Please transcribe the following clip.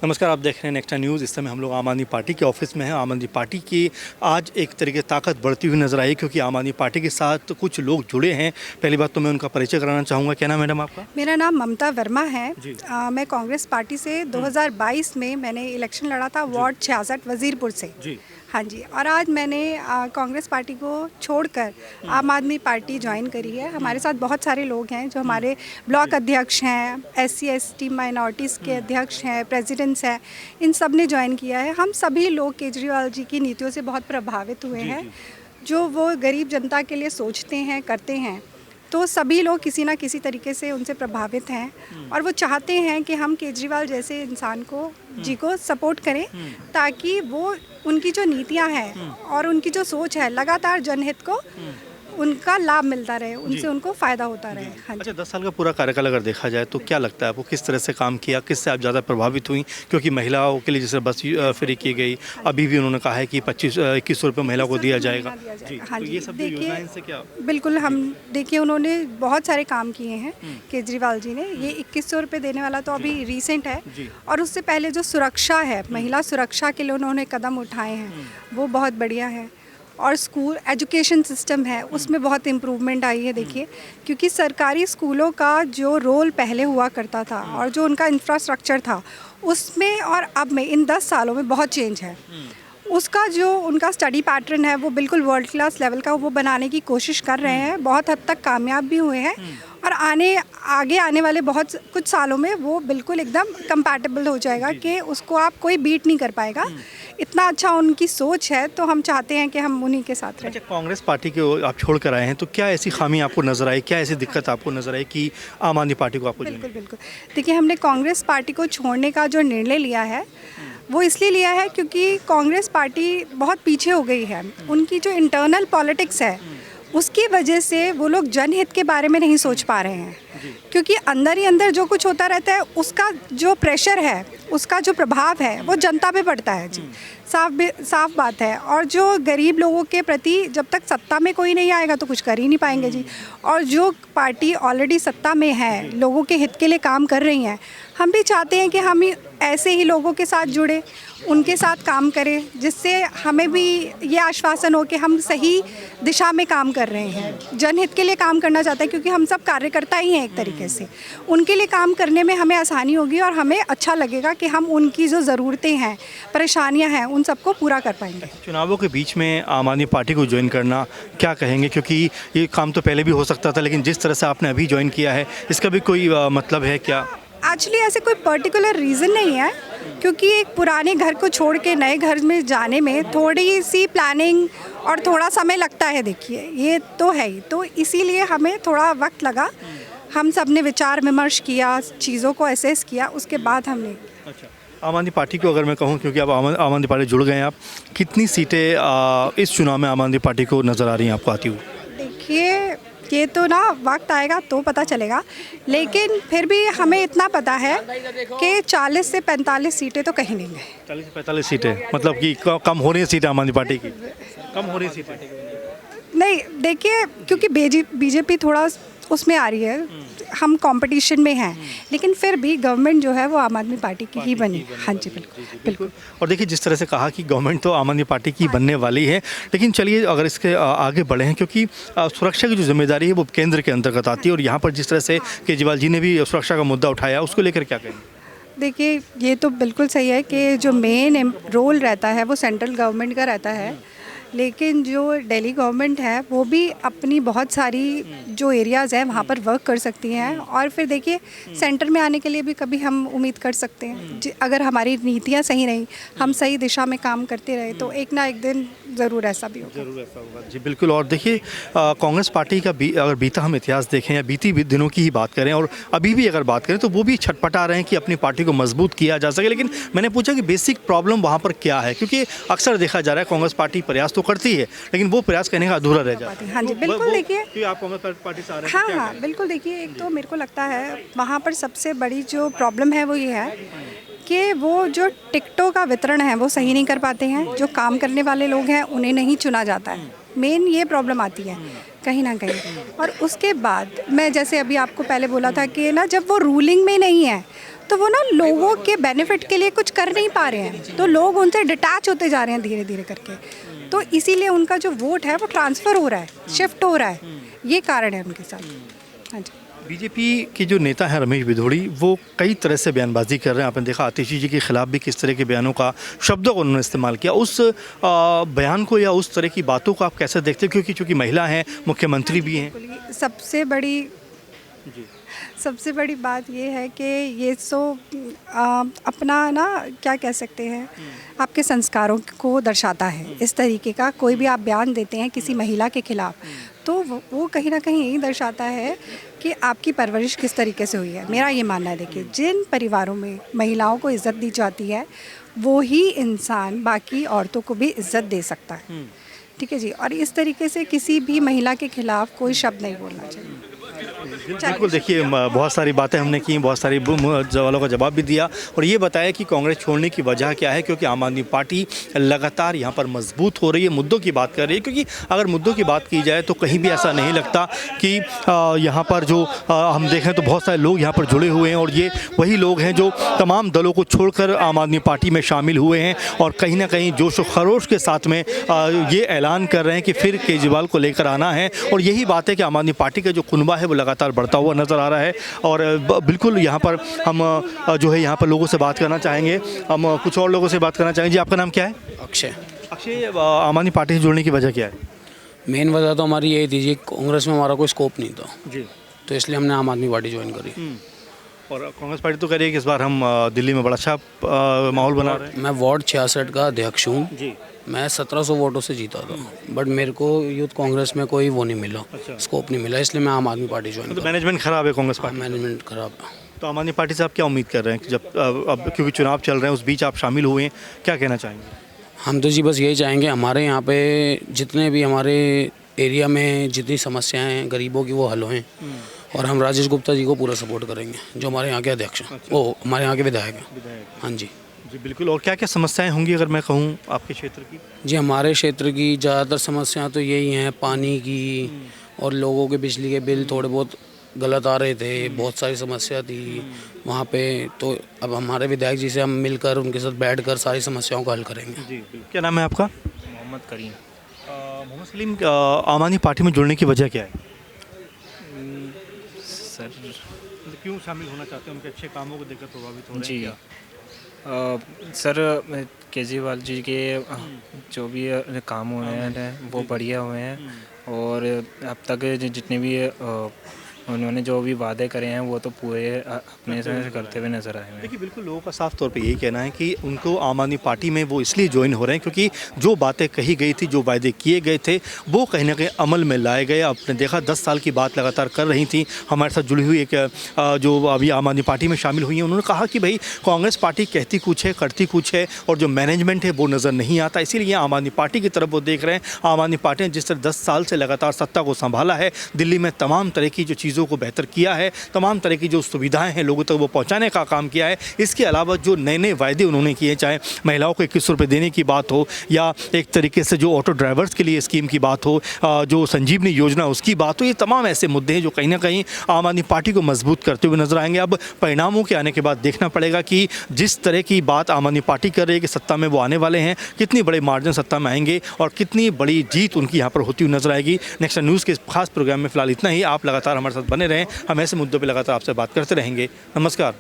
नमस्कार, आप देख रहे हैं नेक्स्ट न्यूज़। इस समय हम लोग आम आदमी पार्टी के ऑफिस में हैं। आम आदमी पार्टी की आज एक तरीके ताकत बढ़ती हुई नजर आई, क्योंकि आम आदमी पार्टी के साथ कुछ लोग जुड़े हैं। पहली बात तो मैं उनका परिचय कराना चाहूँगा। क्या नाम है मैडम आपका? मेरा नाम ममता वर्मा है जी। मैं कांग्रेस पार्टी से 2022 में मैंने इलेक्शन लड़ा था वार्ड 66 वजीरपुर से। जी। हाँ जी, और आज मैंने कांग्रेस पार्टी को छोड़कर आम आदमी पार्टी ज्वाइन करी है। हमारे साथ बहुत सारे लोग हैं जो हमारे ब्लॉक अध्यक्ष हैं, SC ST माइनॉरिटीज़ के अध्यक्ष हैं, प्रेसिडेंट्स हैं, इन सब ने ज्वाइन किया है। हम सभी लोग केजरीवाल जी की नीतियों से बहुत प्रभावित हुए हैं। जो वो गरीब जनता के लिए सोचते हैं, करते हैं, तो सभी लोग किसी ना किसी तरीके से उनसे प्रभावित हैं और वो चाहते हैं कि हम केजरीवाल जैसे इंसान को सपोर्ट करें, ताकि वो उनकी जो नीतियां हैं और उनकी जो सोच है लगातार जनहित को उनका लाभ मिलता रहे, उनसे उनको फ़ायदा होता रहे। हाँ जी। अच्छा, 10 साल का पूरा कार्यकाल अगर देखा जाए तो क्या लगता है आपको, किस तरह से काम किया, किससे आप ज़्यादा प्रभावित हुई? क्योंकि महिलाओं के लिए जैसे बस फ्री की गई, अभी भी उन्होंने कहा है कि 2100 रुपये महिला को दिया जाएगा। जी, हाँ तो जी, ये सब जो योजनाएं, देखिए इनसे क्या? बिल्कुल, हम देखिए उन्होंने बहुत सारे काम किए हैं केजरीवाल जी ने। ये 2100 रुपये देने वाला तो अभी रीसेंट है, और उससे पहले जो सुरक्षा है, महिला सुरक्षा के लिए उन्होंने कदम उठाए हैं, वो बहुत बढ़िया है। और स्कूल एजुकेशन सिस्टम है, उसमें बहुत इम्प्रूवमेंट आई है। देखिए, क्योंकि सरकारी स्कूलों का जो रोल पहले हुआ करता था और जो उनका इंफ्रास्ट्रक्चर था, उसमें और अब में इन 10 सालों में बहुत चेंज है। उसका जो उनका स्टडी पैटर्न है वो बिल्कुल वर्ल्ड क्लास लेवल का वो बनाने की कोशिश कर रहे हैं, बहुत हद तक कामयाब भी हुए हैं, और आगे आने वाले बहुत कुछ सालों में वो बिल्कुल एकदम कंपैटिबल हो जाएगा कि उसको आप कोई बीट नहीं कर पाएगा। इतना अच्छा उनकी सोच है, तो हम चाहते हैं कि हम उन्हीं के साथ रहें। अच्छा, कांग्रेस पार्टी को आप छोड़ कर आए हैं, तो क्या ऐसी खामी आपको नजर आई, क्या ऐसी दिक्कत आपको नजर आई कि आम आदमी पार्टी को आपको बिल्कुल बिल्कुल, देखिए हमने कांग्रेस पार्टी को छोड़ने का जो निर्णय लिया है वो इसलिए लिया है क्योंकि कांग्रेस पार्टी बहुत पीछे हो गई है। उनकी जो इंटरनल पॉलिटिक्स है उसकी वजह से वो लोग जनहित के बारे में नहीं सोच पा रहे हैं, क्योंकि अंदर ही अंदर जो कुछ होता रहता है उसका जो प्रेशर है, उसका जो प्रभाव है वो जनता पे पड़ता है। जी, साफ बात है। और जो गरीब लोगों के प्रति जब तक सत्ता में कोई नहीं आएगा तो कुछ कर ही नहीं पाएंगे जी। और जो पार्टी ऑलरेडी सत्ता में है, लोगों के हित के लिए काम कर रही हैं, हम भी चाहते हैं कि हम ऐसे ही लोगों के साथ जुड़े, उनके साथ काम करें, जिससे हमें भी ये आश्वासन हो कि हम सही दिशा में काम कर रहे हैं, जनहित के लिए काम करना चाहते हैं, क्योंकि हम सब कार्यकर्ता ही हैं एक तरीके से। उनके लिए काम करने में हमें आसानी होगी और हमें अच्छा लगेगा कि हम उनकी जो ज़रूरतें हैं, परेशानियां हैं, उन सबको पूरा कर पाएंगे। चुनावों के बीच में आम आदमी पार्टी को ज्वाइन करना, क्या कहेंगे? क्योंकि ये काम तो पहले भी हो सकता था, लेकिन जिस तरह से आपने अभी ज्वाइन किया है, इसका भी कोई मतलब है क्या? एक्चुअली ऐसे कोई पर्टिकुलर रीज़न नहीं है, क्योंकि एक पुराने घर को छोड़ के नए घर में जाने में थोड़ी सी प्लानिंग और थोड़ा समय लगता है। देखिए, ये तो है ही, तो इसीलिए हमें थोड़ा वक्त लगा। हम सब ने विचार विमर्श किया, चीज़ों को असेस किया, उसके बाद हमने। अच्छा, आम आदमी पार्टी को अगर मैं कहूँ, क्योंकि अब आम आदमी पार्टी जुड़ गए हैं आप, कितनी सीटें इस चुनाव में आम आदमी पार्टी को नज़र आ रही हैं आपको आती हुई? देखिए, ये तो ना वक्त आएगा तो पता चलेगा, लेकिन फिर भी हमें इतना पता है कि 40 से 45 सीटें तो कहीं नहीं है। 40 से 45 सीटें, मतलब कि कम हो रही है सीटें आम आदमी पार्टी की? कम हो रही सीटें नहीं, देखिए, क्योंकि बीजेपी थोड़ा उसमें आ रही है, हम कंपटीशन में हैं, लेकिन फिर भी गवर्नमेंट जो है वो आम आदमी पार्टी की ही बनी। हाँ जी, बिल्कुल बिल्कुल। और देखिए, जिस तरह से कहा कि गवर्नमेंट तो आम आदमी पार्टी की बनने वाली है, लेकिन चलिए अगर इसके आगे बढ़े हैं, क्योंकि सुरक्षा की जो जिम्मेदारी है वो केंद्र के अंतर्गत आती है, और यहाँ पर जिस तरह से केजरीवाल जी ने भी सुरक्षा का मुद्दा उठाया, उसको लेकर क्या कहेंगे? देखिए, ये तो बिल्कुल सही है कि जो मेन रोल रहता है वो सेंट्रल गवर्नमेंट का रहता है, लेकिन जो दिल्ली गवर्नमेंट है वो भी अपनी बहुत सारी जो एरियाज़ हैं वहाँ पर वर्क कर सकती हैं। और फिर देखिए, सेंटर में आने के लिए भी कभी हम उम्मीद कर सकते हैं, अगर हमारी नीतियाँ सही रहीं, हम सही दिशा में काम करते रहे, तो एक ना एक दिन ज़रूर ऐसा भी होगा। ज़रूर ऐसा होगा जी, बिल्कुल। और देखिए, कांग्रेस पार्टी का अगर बीता हम इतिहास देखें या बीती दिनों की ही बात करें और अभी भी अगर बात करें, तो वो भी छटपटा रहे हैं कि अपनी पार्टी को मजबूत किया जा सके। लेकिन मैंने पूछा कि बेसिक प्रॉब्लम वहाँ पर क्या है, क्योंकि अक्सर देखा जा रहा है कांग्रेस पार्टी प्रयास तो करती है, लेकिन वो प्रयास करने का अधूरा रह जाता है। हाँ जी, बिल्कुल। देखिए, आप कांग्रेस पार्टी से आ रहे हैं? हाँ हाँ, बिल्कुल। देखिए, एक तो मेरे को लगता है वहाँ पर सबसे बड़ी जो प्रॉब्लम है वो ये है कि वो जो टिकटों का वितरण है वो सही नहीं कर पाते हैं, जो काम करने वाले लोग हैं उन्हें नहीं चुना जाता है। मेन ये प्रॉब्लम आती है कहीं ना कहीं। और उसके बाद मैं जैसे अभी आपको पहले बोला था कि ना, जब वो रूलिंग में नहीं है तो वो ना लोगों के बेनिफिट के लिए कुछ कर नहीं पा रहे हैं, तो लोग उनसे डिटैच होते जा रहे हैं धीरे धीरे करके, तो इसीलिए उनका जो वोट है वो ट्रांसफ़र हो रहा है, शिफ्ट हो रहा है, ये कारण है उनके साथ। हाँ जी। बीजेपी के जो नेता हैं रमेश बिधोड़ी, वो कई तरह से बयानबाजी कर रहे हैं। आपने देखा आतिशी जी के खिलाफ भी किस तरह के बयानों का, शब्दों का उन्होंने इस्तेमाल किया। उस बयान को या उस तरह की बातों को आप कैसे देखते हैं, क्योंकि चूँकि महिला हैं, मुख्यमंत्री भी हैं? सबसे बड़ी बात ये है कि ये अपना ना क्या कह सकते हैं, आपके संस्कारों को दर्शाता है। इस तरीके का कोई भी आप बयान देते हैं किसी महिला के खिलाफ, तो वो कहीं ना कहीं यही दर्शाता है कि आपकी परवरिश किस तरीके से हुई है। मेरा ये मानना है, देखिए, जिन परिवारों में महिलाओं को इज़्ज़त दी जाती है वो ही इंसान बाकी औरतों को भी इज़्ज़त दे सकता है। ठीक है जी। और इस तरीके से किसी भी महिला के खिलाफ कोई शब्द नहीं बोलना चाहिए। बिल्कुल, देखिए बहुत सारी बातें हमने की, बहुत सारी सवालों का जवाब भी दिया और ये बताया कि कांग्रेस छोड़ने की वजह क्या है, क्योंकि आम आदमी पार्टी लगातार यहाँ पर मजबूत हो रही है, मुद्दों की बात कर रही है। क्योंकि अगर मुद्दों की बात की जाए तो कहीं भी ऐसा नहीं लगता कि यहाँ पर जो हम देखें तो बहुत सारे लोग यहाँ पर जुड़े हुए हैं और ये वही लोग हैं जो तमाम दलों को छोड़कर आम आदमी पार्टी में शामिल हुए हैं और कहीं ना कहीं जोश व खरोश के साथ में ये ऐलान कर रहे हैं कि फिर केजरीवाल को लेकर आना है। और यही बात है कि आम आदमी पार्टी का जो कुनबा है वो लगातार बढ़ता हुआ नज़र आ रहा है। और बिल्कुल यहाँ पर हम जो है यहाँ पर लोगों से बात करना चाहेंगे, हम कुछ और लोगों से बात करना चाहेंगे। जी, आपका नाम क्या है? अक्षय। अक्षय, आम आदमी पार्टी से जुड़ने की वजह क्या है? मेन वजह तो हमारी यही थी जी, कांग्रेस में हमारा कोई स्कोप नहीं था जी, तो इसलिए हमने आम आदमी पार्टी ज्वाइन करी। और कांग्रेस पार्टी तो कह रही है कि इस बार हम दिल्ली में बड़ा अच्छा माहौल बना रहे हैं। मैं वार्ड 66 का अध्यक्ष हूँ जी। मैं 1700 वोटों से जीता था, बट मेरे को यूथ कांग्रेस में कोई वो नहीं मिला, अच्छा। स्कोप नहीं मिला, इसलिए मैं आम आदमी पार्टी ज्वाइन तो करा। मैनेजमेंट खराब है कांग्रेस पार्टी? मैनेजमेंट खराब है। तो आम आदमी पार्टी से आप क्या उम्मीद कर रहे हैं कि जब अब क्योंकि चुनाव चल रहे हैं उस बीच आप शामिल हुए हैं, क्या कहना चाहेंगे? हम तो जी बस यही चाहेंगे, हमारे यहाँ पे जितने भी हमारे एरिया में जितनी समस्याएं हैं गरीबों की वो हल हों, और हम राजेश गुप्ता जी को पूरा सपोर्ट करेंगे जो हमारे यहाँ के अध्यक्ष हैं। अच्छा। वो हमारे यहाँ के विधायक हैं। हाँ जी जी बिल्कुल। और क्या क्या समस्याएं होंगी अगर मैं कहूँ आपके क्षेत्र की? जी, हमारे क्षेत्र की ज़्यादातर समस्याएं तो यही हैं, पानी की, और लोगों के बिजली के बिल थोड़े बहुत गलत आ रहे थे, बहुत सारी समस्या थी वहाँ पे। तो अब हमारे विधायक जी से हम मिलकर उनके साथ बैठकर सारी समस्याओं का हल करेंगे। जी, क्या नाम है आपका? मोहम्मद करीम। मोहम्मद सलीम, आम आदमी पार्टी में जुड़ने की वजह क्या है? सर क्यों शामिल होना चाहते हैं? उनके अच्छे कामों को देखकर प्रभावित हो रहे जी हैं क्या? सर केजरीवाल जी के जो भी काम हुए हैं वो बढ़िया हुए हैं, और अब तक जितने भी उन्होंने जो भी वादे करे हैं वो तो पूरे अपने से करते हुए नजर आए हैं। देखिए बिल्कुल, लोगों का साफ तौर पे यही कहना है कि उनको आम आदमी पार्टी में वो इसलिए ज्वाइन हो रहे हैं क्योंकि जो बातें कही गई थी, जो वायदे किए गए थे, वो कहीं ना कहीं अमल में लाए गए। आपने देखा 10 साल की बात लगातार कर रही थी हमारे साथ जुड़ी हुई एक जो अभी आम आदमी पार्टी में शामिल हुई हैं, उन्होंने कहा कि भाई कांग्रेस पार्टी कहती कुछ है, करती कुछ है, और जो मैनेजमेंट है वो नज़र नहीं आता। इसीलिए आम आदमी पार्टी की तरफ वो देख रहे हैं। आम आदमी पार्टी ने जिस तरह 10 साल से लगातार सत्ता को संभाला है, दिल्ली में तमाम तरह की जो चीज़ों को बेहतर किया है, तमाम तरह की जो सुविधाएं हैं लोगों तक वो पहुंचाने का काम किया है। इसके अलावा जो नए नए वायदे उन्होंने किए, चाहे महिलाओं को 2100 रुपये देने की बात हो, या एक तरीके से जो ऑटो ड्राइवर्स के लिए स्कीम की बात हो, जो संजीवनी योजना उसकी बात हो, ये तमाम ऐसे मुद्दे हैं जो कहीं ना कहीं आम आदमी पार्टी को मजबूत करते हुए नजर आएंगे। अब परिणामों के आने के बाद देखना पड़ेगा कि जिस तरह की बात आम आदमी पार्टी कर रही है कि सत्ता में वो आने वाले हैं, कितनी बड़े मार्जिन सत्ता में आएंगे और कितनी बड़ी जीत उनकी यहाँ पर होती हुई नजर आएगी। नेक्स्ट न्यूज़ के खास प्रोग्राम में फिलहाल इतना ही। आप लगातार हमारे साथ बने रहें, हम ऐसे मुद्दों पर लगातार आपसे बात करते रहेंगे। नमस्कार।